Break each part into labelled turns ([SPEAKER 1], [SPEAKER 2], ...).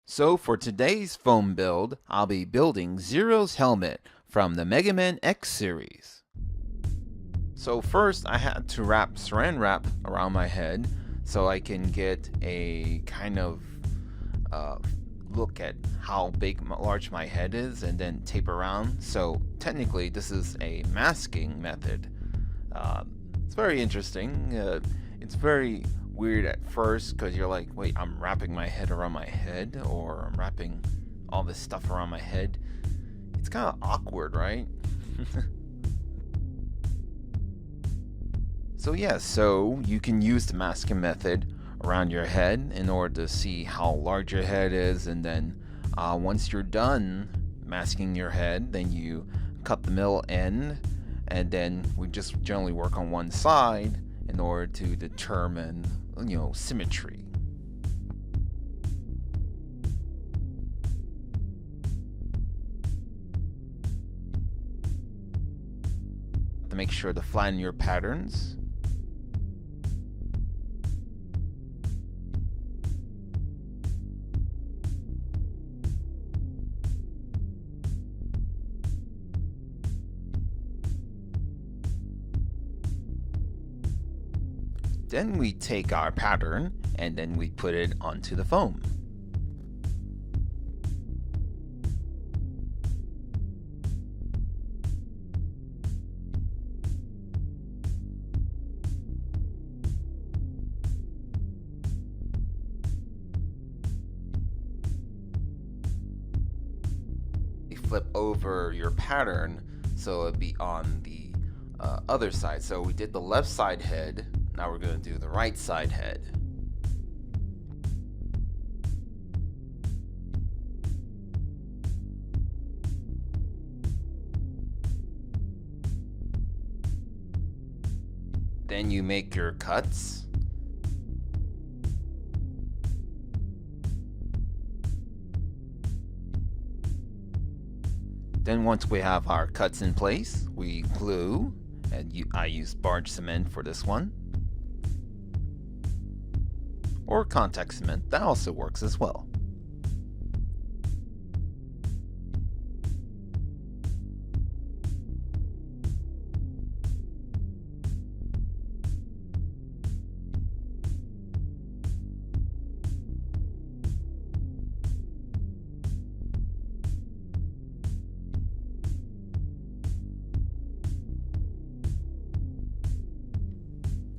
[SPEAKER 1] So for today's foam build, I'll be building Zero's helmet from the Mega Man X series. So first I had to wrap saran wrap around my head so I can get a kind of look at how large my head is, and then tape around. So technically this is a masking method. It's very interesting. It's very weird at first because you're like, wait, I'm wrapping my head around my head, or I'm wrapping all this stuff around my head. It's kind of awkward, right? So yeah, so you can use the masking method around your head in order to see how large your head is, and then once you're done masking your head, then you cut the middle end, and then we just generally work on one side in order to determine, you know, symmetry. To make sure to flatten your patterns. Then we take our pattern and then we put it onto the foam. You flip over your pattern so it'll be on the other side. So we did the left side head. Now we're going to do the right side head. Then you make your cuts. Then once we have our cuts in place, we glue, and I use barge cement for this one. Or contact cement, that also works as well.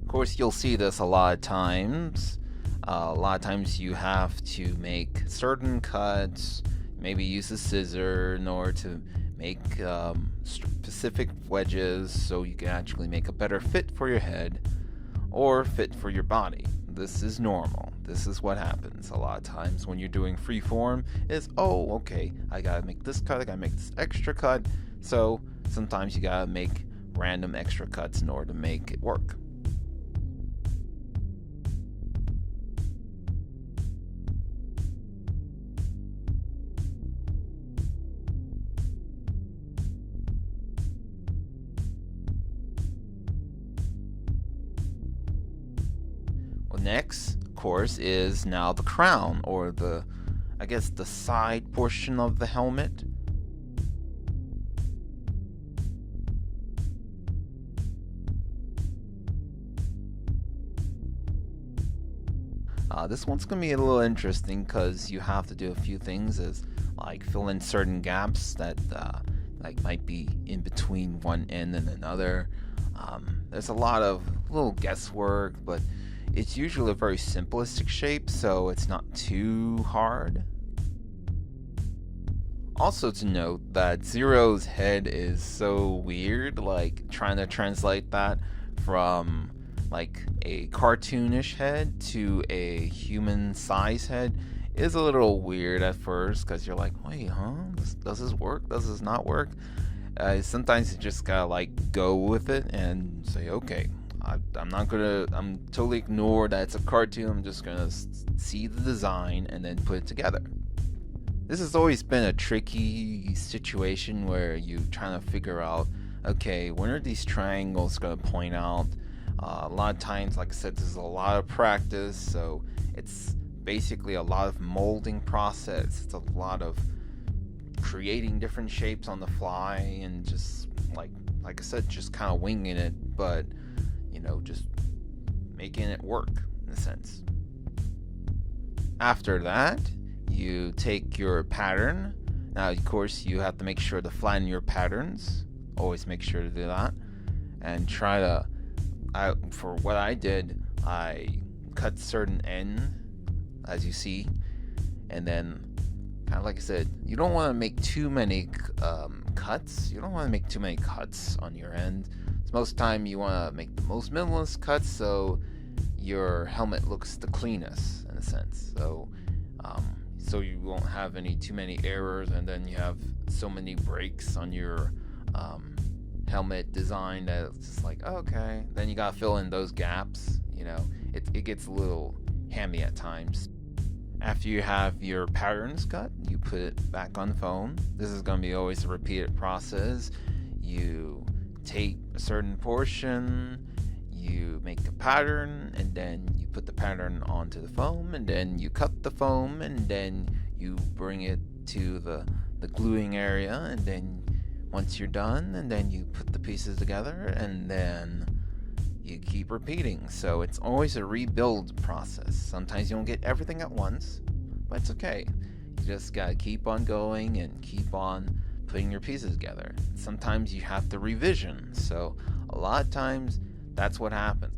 [SPEAKER 1] Of course, you'll see this a lot of times. A lot of times you have to make certain cuts, maybe use a scissor in order to make specific wedges so you can actually make a better fit for your head or fit for your body. This is normal. This is what happens a lot of times when you're doing freeform is, oh, okay, I gotta make this cut, I gotta make this extra cut. So sometimes you gotta make random extra cuts in order to make it work. Next, of course, is now the crown, or the, I guess, the side portion of the helmet. This one's gonna be a little interesting because you have to do a few things, as like fill in certain gaps that like might be in between one end and another. There's a lot of little guesswork, but it's usually a very simplistic shape, so it's not too hard. Also to note that Zero's head is so weird, like trying to translate that from like a cartoonish head to a human size head is a little weird at first, because you're like, wait, does this work? Does this not work? Sometimes you just gotta like go with it and say, okay, I'm totally ignore that it's a cartoon. I'm just gonna see the design and then put it together. This has always been a tricky situation where you trying to figure out, okay, when are these triangles going to point out? A lot of times, like I said, this is a lot of practice, so it's basically a lot of molding process. It's a lot of creating different shapes on the fly and just like I said, just kind of winging it, but just making it work in a sense. After that, you take your pattern. Now, of course, you have to make sure to flatten your patterns. Always make sure to do that. And try to, for what I did, I cut certain end, as you see. And then, kind of like I said, you don't want to make too many cuts. You don't want to make too many cuts on your end. So most of the time, you want to make the most minimalist cuts so your helmet looks the cleanest in a sense. So you won't have too many errors, and then you have so many breaks on your helmet design that it's just like, okay, then you gotta fill in those gaps. It gets a little hammy at times. After you have your patterns cut, you put it back on the phone. This is going to be always a repeated process. You take a certain portion, you make a pattern, and then you put the pattern onto the foam, and then you cut the foam, and then you bring it to the gluing area, and then once you're done, and then you put the pieces together, and then you keep repeating. So it's always a rebuild process. Sometimes you don't get everything at once, but it's okay. You just gotta keep on going and keep on putting your pieces together. Sometimes you have to revision. So a lot of times that's what happens.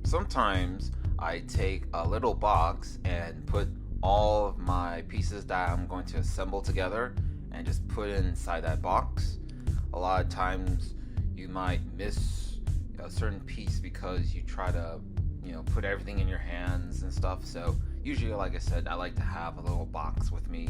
[SPEAKER 1] Sometimes I take a little box and put all of my pieces that I'm going to assemble together and just put it inside that box. A lot of times you might miss a certain piece because you try to put everything in your hands and stuff. So usually, like I said, I like to have a little box with me.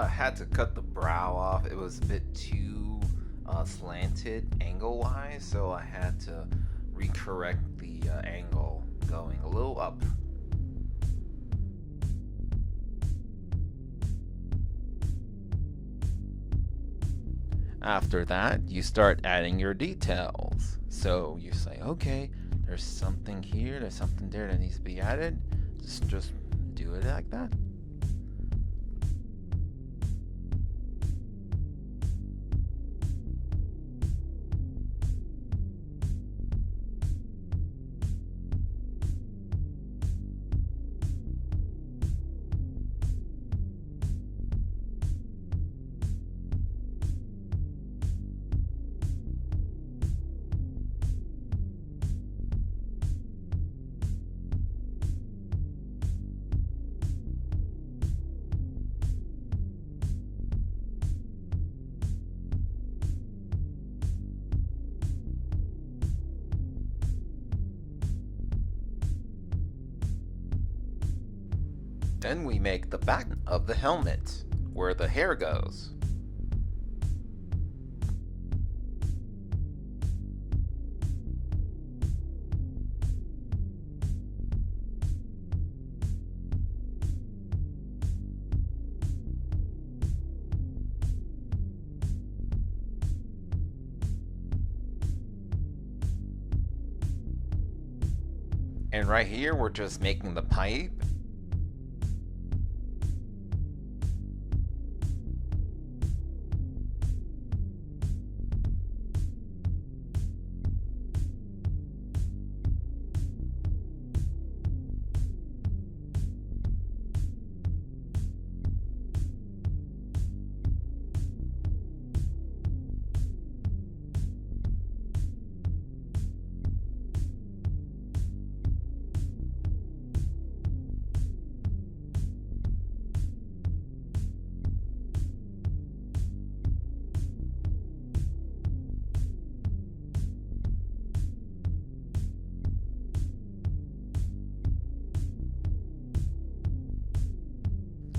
[SPEAKER 1] Had to cut the brow off. It was a bit too slanted angle wise, so I had to recorrect the angle going a little up. After that, you start adding your details. So you say, okay, there's something here, there's something there that needs to be added. Just do it like that. Then we make the back of the helmet, where the hair goes. And right here, we're just making the pipe.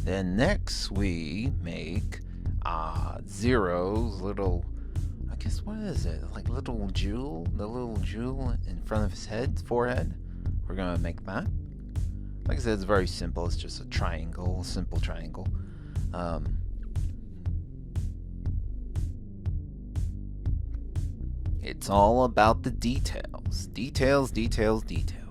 [SPEAKER 1] Then next we make Zero's little, I guess, what is it? Like little jewel? The little jewel in front of his head, forehead. We're gonna make that. Like I said, it's very simple. It's just a triangle, simple triangle. It's all about the details. Details, details, details.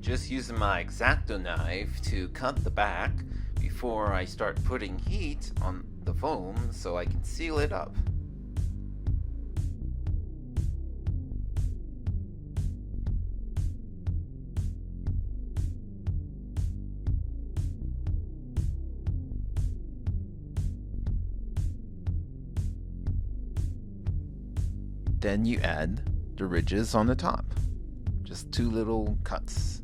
[SPEAKER 1] Just using my X-Acto knife to cut the back before I start putting heat on the foam so I can seal it up. Then you add the ridges on the top. Just 2 little cuts.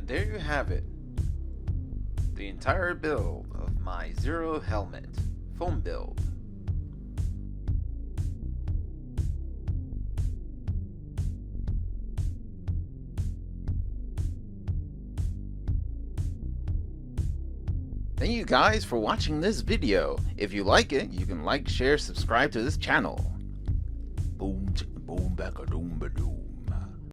[SPEAKER 1] There you have it, the entire build of my Zero helmet foam build. Thank you guys for watching this video. If you like it, you can like, share, subscribe to this channel. Boom, boom, back a doom, ba doo.